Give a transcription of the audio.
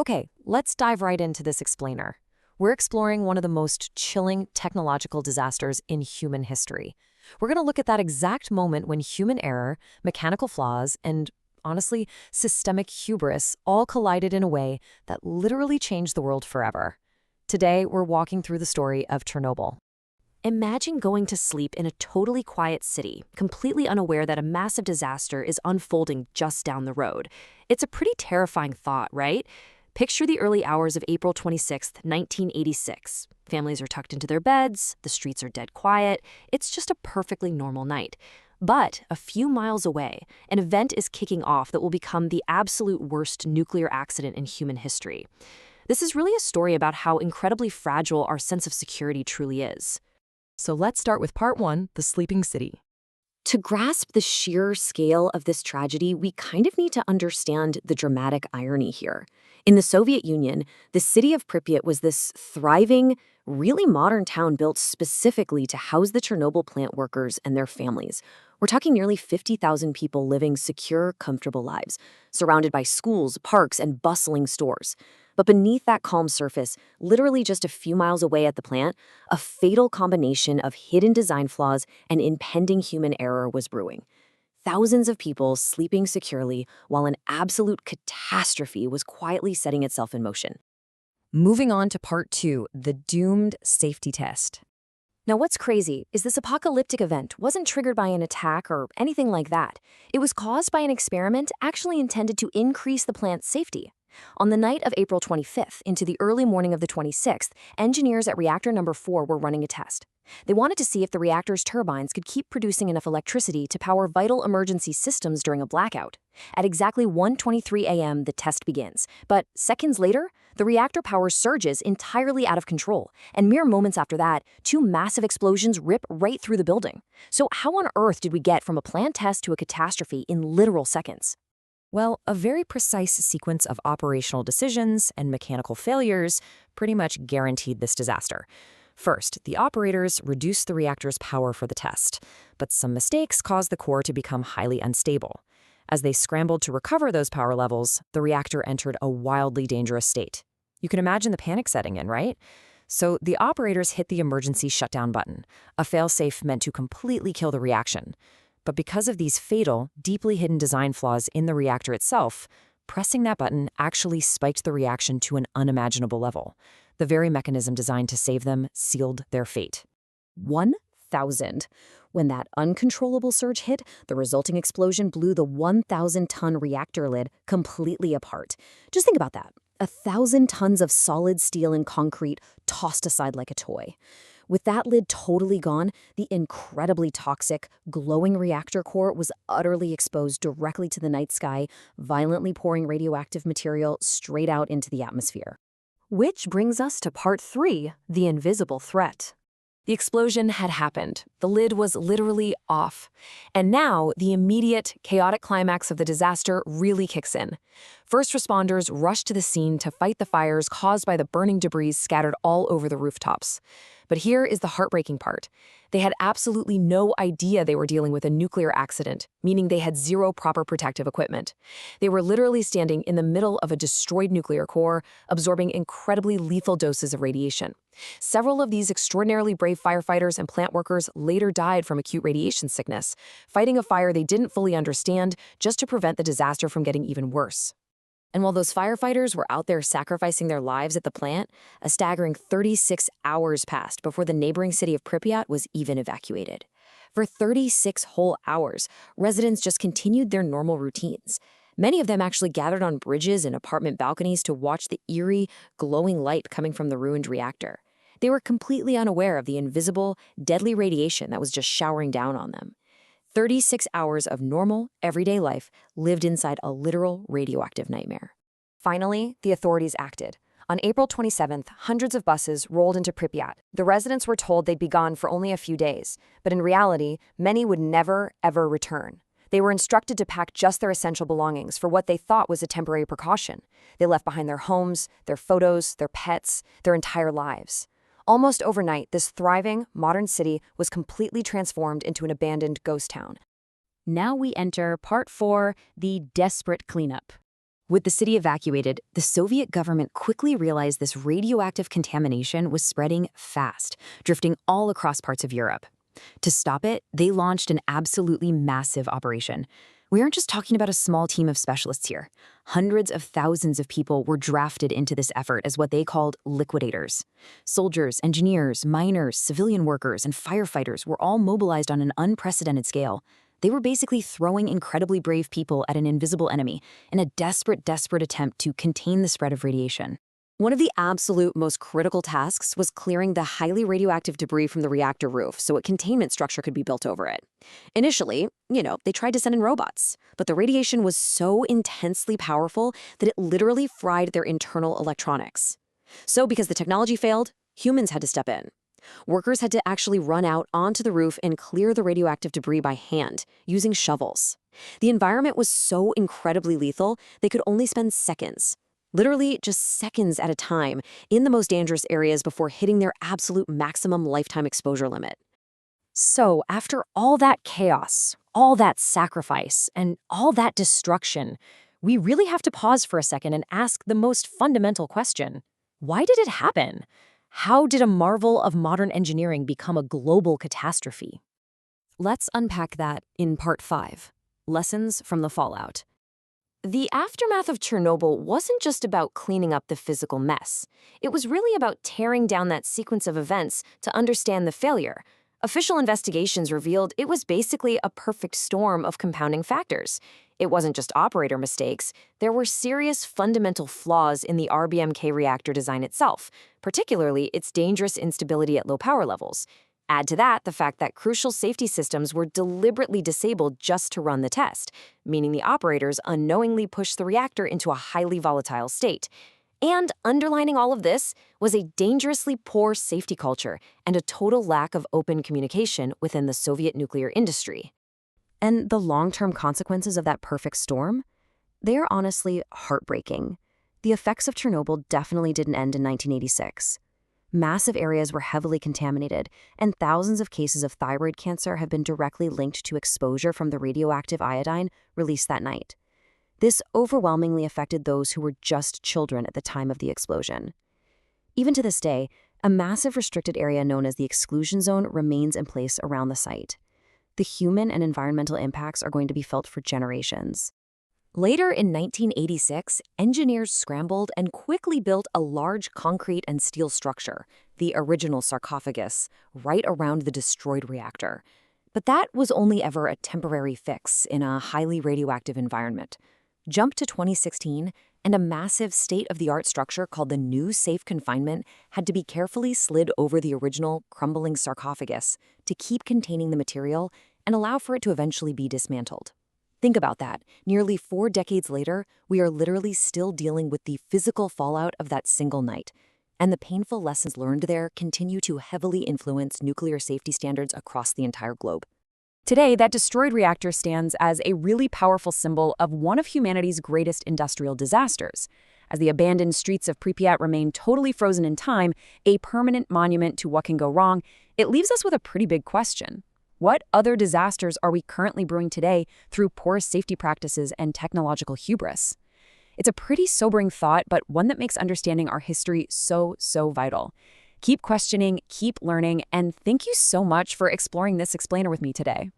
Okay, let's dive right into this explainer. We're exploring one of the most chilling technological disasters in human history. We're going to look at that exact moment when human error, mechanical flaws, and honestly, systemic hubris all collided in a way that literally changed the world forever. Today, we're walking through the story of Chernobyl. Imagine going to sleep in a totally quiet city, completely unaware that a massive disaster is unfolding just down the road. It's a pretty terrifying thought, right? Picture the early hours of April 26, 1986. Families are tucked into their beds, the streets are dead quiet, it's just a perfectly normal night. But a few miles away, an event is kicking off that will become the absolute worst nuclear accident in human history. This is really a story about how incredibly fragile our sense of security truly is. So let's start with part one, the sleeping city. To grasp the sheer scale of this tragedy, we kind of need to understand the dramatic irony here. In the Soviet Union, the city of Pripyat was this thriving, really modern town built specifically to house the Chernobyl plant workers and their families. We're talking nearly 50,000 people living secure, comfortable lives, surrounded by schools, parks, and bustling stores. But beneath that calm surface, literally just a few miles away at the plant, a fatal combination of hidden design flaws and impending human error was brewing. Thousands of people sleeping securely while an absolute catastrophe was quietly setting itself in motion. Moving on to part two, the doomed safety test. Now, what's crazy is this apocalyptic event wasn't triggered by an attack or anything like that. It was caused by an experiment actually intended to increase the plant's safety. On the night of April 25th into the early morning of the 26th, engineers at reactor number 4 were running a test. They wanted to see if the reactor's turbines could keep producing enough electricity to power vital emergency systems during a blackout. At exactly 1:23 a.m., the test begins. But seconds later, the reactor power surges entirely out of control, and mere moments after that, two massive explosions rip right through the building. So how on earth did we get from a planned test to a catastrophe in literal seconds? Well, a very precise sequence of operational decisions and mechanical failures pretty much guaranteed this disaster. First, the operators reduced the reactor's power for the test, but some mistakes caused the core to become highly unstable. As they scrambled to recover those power levels, the reactor entered a wildly dangerous state. You can imagine the panic setting in, right? So the operators hit the emergency shutdown button, a failsafe meant to completely kill the reaction. But because of these fatal, deeply hidden design flaws in the reactor itself, pressing that button actually spiked the reaction to an unimaginable level. The very mechanism designed to save them sealed their fate. 1,000. When that uncontrollable surge hit, the resulting explosion blew the 1,000-ton reactor lid completely apart. Just think about that. 1,000 tons of solid steel and concrete tossed aside like a toy. With that lid totally gone, the incredibly toxic, glowing reactor core was utterly exposed directly to the night sky, violently pouring radioactive material straight out into the atmosphere. Which brings us to part 3, the invisible threat. The explosion had happened. The lid was literally off. And now, the immediate, chaotic climax of the disaster really kicks in. First responders rushed to the scene to fight the fires caused by the burning debris scattered all over the rooftops. But here is the heartbreaking part. They had absolutely no idea they were dealing with a nuclear accident, meaning they had zero proper protective equipment. They were literally standing in the middle of a destroyed nuclear core, absorbing incredibly lethal doses of radiation. Several of these extraordinarily brave firefighters and plant workers later died from acute radiation sickness, fighting a fire they didn't fully understand just to prevent the disaster from getting even worse. And while those firefighters were out there sacrificing their lives at the plant, a staggering 36 hours passed before the neighboring city of Pripyat was even evacuated. For 36 whole hours, residents just continued their normal routines. Many of them actually gathered on bridges and apartment balconies to watch the eerie, glowing light coming from the ruined reactor. They were completely unaware of the invisible, deadly radiation that was just showering down on them. 36 hours of normal, everyday life lived inside a literal radioactive nightmare. Finally, the authorities acted. On April 27th, hundreds of buses rolled into Pripyat. The residents were told they'd be gone for only a few days, but in reality, many would never, ever return. They were instructed to pack just their essential belongings for what they thought was a temporary precaution. They left behind their homes, their photos, their pets, their entire lives. Almost overnight, this thriving, modern city was completely transformed into an abandoned ghost town. Now we enter part 4, the desperate cleanup. With the city evacuated, the Soviet government quickly realized this radioactive contamination was spreading fast, drifting all across parts of Europe. To stop it, they launched an absolutely massive operation. We aren't just talking about a small team of specialists here. Hundreds of thousands of people were drafted into this effort as what they called liquidators. Soldiers, engineers, miners, civilian workers, and firefighters were all mobilized on an unprecedented scale. They were basically throwing incredibly brave people at an invisible enemy in a desperate attempt to contain the spread of radiation. One of the absolute most critical tasks was clearing the highly radioactive debris from the reactor roof so a containment structure could be built over it. Initially, they tried to send in robots, but the radiation was so intensely powerful that it literally fried their internal electronics. So because the technology failed, humans had to step in. Workers had to actually run out onto the roof and clear the radioactive debris by hand, using shovels. The environment was so incredibly lethal, they could only spend seconds, literally just seconds at a time, in the most dangerous areas before hitting their absolute maximum lifetime exposure limit. So, after all that chaos, all that sacrifice, and all that destruction, we really have to pause for a second and ask the most fundamental question. Why did it happen? How did a marvel of modern engineering become a global catastrophe? Let's unpack that in Part 5, Lessons from the Fallout. The aftermath of Chernobyl wasn't just about cleaning up the physical mess. It was really about tearing down that sequence of events to understand the failure. Official investigations revealed it was basically a perfect storm of compounding factors. It wasn't just operator mistakes. There were serious fundamental flaws in the RBMK reactor design itself, particularly its dangerous instability at low power levels. Add to that the fact that crucial safety systems were deliberately disabled just to run the test, meaning the operators unknowingly pushed the reactor into a highly volatile state. And underlining all of this was a dangerously poor safety culture and a total lack of open communication within the Soviet nuclear industry. And the long-term consequences of that perfect storm? They are honestly heartbreaking. The effects of Chernobyl definitely didn't end in 1986. Massive areas were heavily contaminated, and thousands of cases of thyroid cancer have been directly linked to exposure from the radioactive iodine released that night. This overwhelmingly affected those who were just children at the time of the explosion. Even to this day, a massive restricted area known as the exclusion zone remains in place around the site. The human and environmental impacts are going to be felt for generations. Later in 1986, engineers scrambled and quickly built a large concrete and steel structure, the original sarcophagus, right around the destroyed reactor. But that was only ever a temporary fix in a highly radioactive environment. Jump to 2016, and a massive state-of-the-art structure called the new safe confinement had to be carefully slid over the original crumbling sarcophagus to keep containing the material and allow for it to eventually be dismantled. Think about that. Nearly 4 decades later, we are literally still dealing with the physical fallout of that single night. And the painful lessons learned there continue to heavily influence nuclear safety standards across the entire globe. Today, that destroyed reactor stands as a really powerful symbol of one of humanity's greatest industrial disasters. As the abandoned streets of Pripyat remain totally frozen in time, a permanent monument to what can go wrong, it leaves us with a pretty big question. What other disasters are we currently brewing today through poor safety practices and technological hubris? It's a pretty sobering thought, but one that makes understanding our history so vital. Keep questioning, keep learning, and thank you so much for exploring this explainer with me today.